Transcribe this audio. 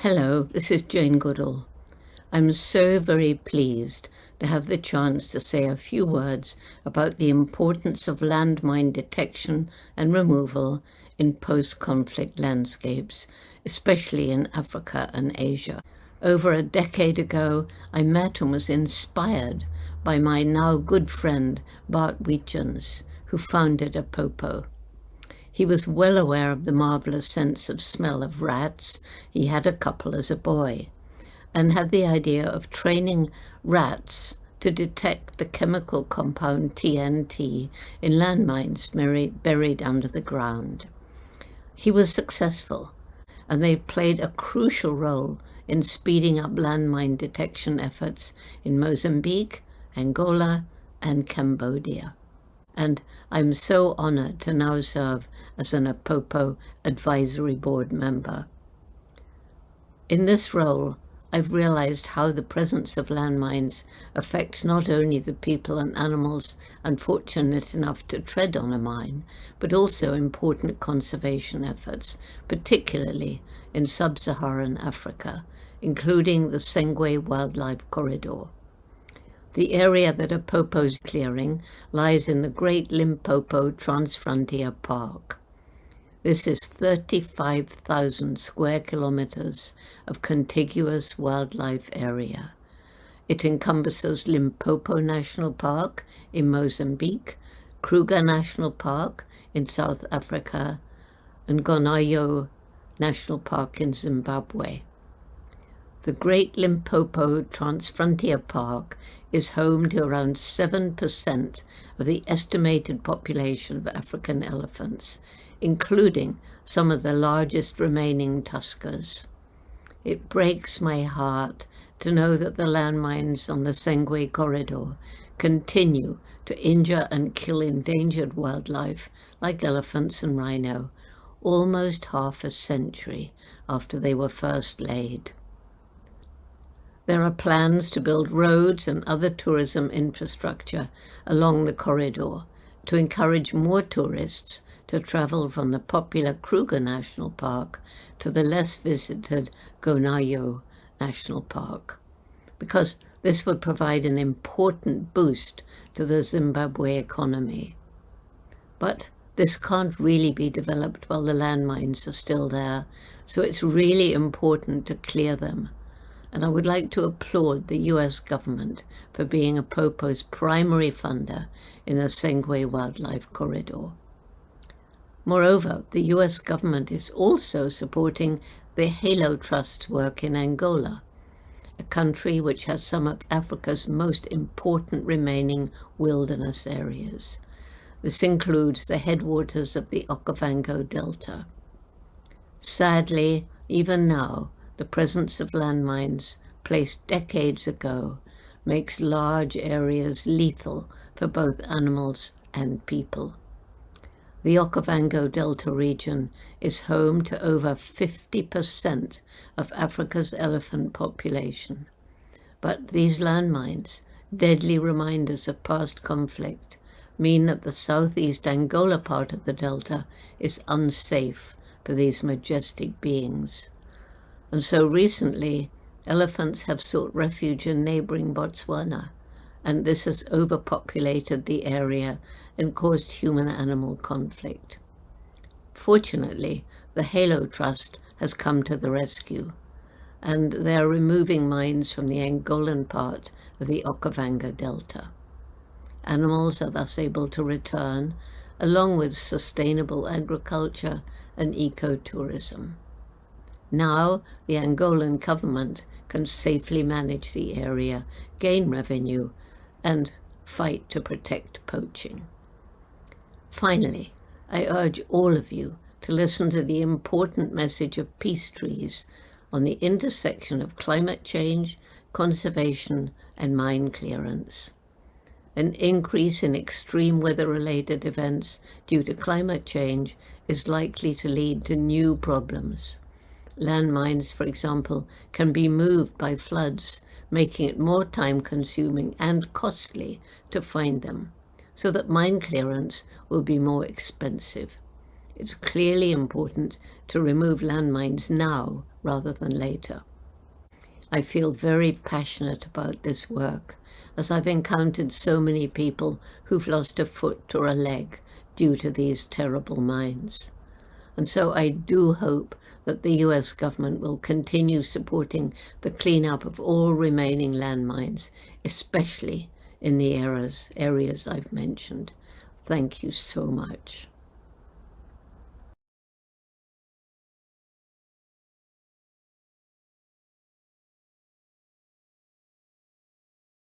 Hello, this is Jane Goodall. I'm so very pleased to have the chance to say a few words about the importance of landmine detection and removal in post-conflict landscapes, especially in Africa and Asia. Over a decade ago, I met and was inspired by my now good friend Bart Weetjens, who founded APOPO. He was well aware of the marvelous sense of smell of rats. He had a couple as a boy, and had the idea of training rats to detect the chemical compound TNT in landmines buried under the ground. He was successful, and they played a crucial role in speeding up landmine detection efforts in Mozambique, Angola, and Cambodia. And I'm so honored to now serve as an APOPO advisory board member. In this role, I've realized how the presence of landmines affects not only the people and animals unfortunate enough to tread on a mine, but also important conservation efforts, particularly in sub-Saharan Africa, including the Sengwe Wildlife Corridor. The area that APOPO's clearing lies in the Great Limpopo Transfrontier Park. This is 35,000 square kilometers of contiguous wildlife area. It encompasses Limpopo National Park in Mozambique, Kruger National Park in South Africa, and Gonayo National Park in Zimbabwe. The Great Limpopo Transfrontier Park is home to around 7% of the estimated population of African elephants, including some of the largest remaining tuskers. It breaks my heart to know that the landmines on the Sengwe corridor continue to injure and kill endangered wildlife like elephants and rhino, almost half a century after they were first laid. There are plans to build roads and other tourism infrastructure along the corridor to encourage more tourists to travel from the popular Kruger National Park to the less visited Gonayo National Park, because this would provide an important boost to the Zimbabwe economy. But this can't really be developed while the landmines are still there, so it's really important to clear them. And I would like to applaud the US government for being APOPO's primary funder in the Sengwe Wildlife Corridor. Moreover, the US government is also supporting the HaloTrust work in Angola, a country which has some of Africa's most important remaining wilderness areas. This includes the headwaters of the Okavango Delta. Sadly, even now, the presence of landmines placed decades ago makes large areas lethal for both animals and people. The Okavango Delta region is home to over 50% of Africa's elephant population. But these landmines, deadly reminders of past conflict, mean that the southeast Angola part of the delta is unsafe for these majestic beings. And so recently, elephants have sought refuge in neighboring Botswana, and this has overpopulated the area and caused human-animal conflict. Fortunately, the HaloTrust has come to the rescue, and they are removing mines from the Angolan part of the Okavango Delta. Animals are thus able to return, along with sustainable agriculture and ecotourism. Now, the Angolan government can safely manage the area, gain revenue, and fight to protect poaching. Finally, I urge all of you to listen to the important message of peace trees on the intersection of climate change, conservation, and mine clearance. An increase in extreme weather-related events due to climate change is likely to lead to new problems. Landmines, for example, can be moved by floods, making it more time-consuming and costly to find them, so that mine clearance will be more expensive. It's clearly important to remove landmines now rather than later. I feel very passionate about this work, as I've encountered so many people who've lost a foot or a leg due to these terrible mines. And so I do hope that the US government will continue supporting the cleanup of all remaining landmines, especially in the areas I've mentioned. Thank you so much.